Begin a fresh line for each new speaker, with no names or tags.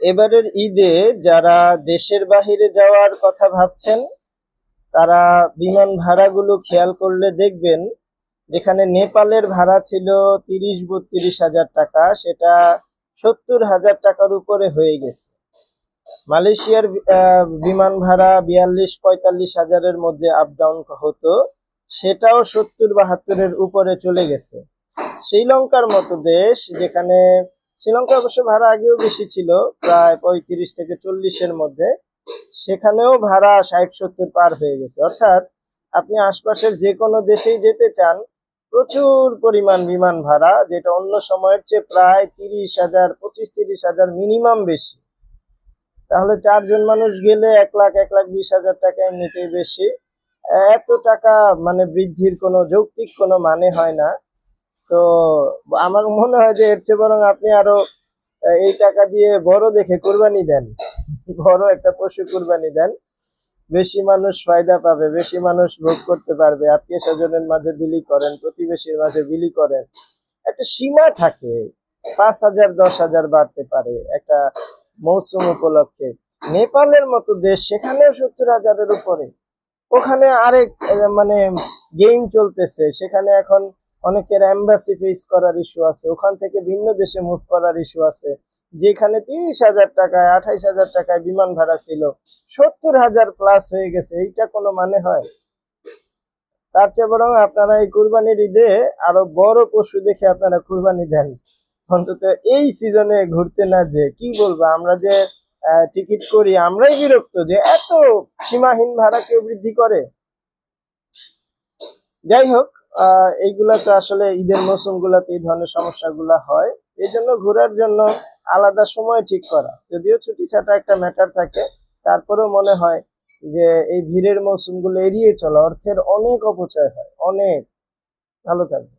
এবারের ঈদে যারা দেশের বাহিরে যাওয়ার কথা ভাবছেন তারা বিমান ভাড়াগুলো খেয়াল করলে দেখবেন, যেখানে নেপালের ভাড়া ছিল 30-32 হাজার টাকা, সেটা 70 হাজার টাকার উপরে হয়ে গেছে। মালয়েশিয়ার বিমান ভাড়া 42-45 হাজারের মধ্যে আপ ডাউন হতো, সেটাও 70-72-এর উপরে চলে গেছে। শ্রীলঙ্কার মতো দেশ, যেখানে শ্রীলঙ্কা অবশ্য ভাড়া আগেও বেশি ছিল, প্রায় 35-40-এর মধ্যে, সেখানেও ভাড়া 60-70 পার হয়ে গেছে। অর্থাৎ আপনি আশপাশের যে কোনো দেশেই যেতে চান, প্রচুর পরিমাণ বিমান ভাড়া, যেটা অন্য সময়ের চেয়ে প্রায় 30,000, 25-30 হাজার মিনিমাম বেশি। তাহলে 4 জন মানুষ গেলে 1 লাখ, 1,20,000 টাকা এমনিতেই বেশি। এত টাকা মানে বৃদ্ধির কোনো যৌক্তিক কোনো মানে হয় না। তো আমার মনে হয় যে এর চেয়ে বরং আপনি আরো এই টাকা দিয়ে বড় দেখে কুরবানি দেন, বড় একটা পশু কুরবানি দেন। বেশি মানুষ ফায়দা পাবে, বেশি মানুষ ভোগ করতে পারবে। আত্মীয় স্বজনের মাঝে বিলি করেন, প্রতিবেশীর মাঝে বিলি করেন, একটা সীমা থাকে। 5,000, 10,000 বাড়তে পারে একটা মৌসুম উপলক্ষে। নেপালের মতো দেশ, সেখানেও 70,000-এর উপরে। ওখানে আরেক মানে গেম চলতেছে। সেখানে এখন অনেকের এম্বাসি ফেস করার ইস্যু আছে, ওখান থেকে ভিন্ন দেশে মুভ করার ইস্যু আছে। যেখানে 30,000 টাকায়, 28,000 টাকায় বিমান ভাড়া ছিল, 70,000 প্লাস হয়ে গেছে। এইটা কোনো মানে হয়? তার চেয়ে বরং আপনারা এই কুরবানির ঈদে আরো বড় পশু দেখে আপনারা কুরবানি দেন, অন্তত এই সিজনে ঘুরতে না। যে কি বলবো, আমরা যে টিকিট করি, আমরাই বিরক্ত যে এত সীমাহীন ভাড়া কেউ বৃদ্ধি করে। যাই হোক, এইগুলা তো আসলে ঈদের মৌসুম গুলাতে এই ধরনের সমস্যাগুলা হয়। এই জন্য ঘোরার জন্য আলাদা সময় ঠিক করা, যদিও ছুটি ছাটা একটা ম্যাটার থাকে, তারপরেও মনে হয় যে এই ভিড়ের মৌসুমগুলো এড়িয়ে চলা। অর্থের অনেক অপচয় হয়, অনেক। ভালো থাকবে।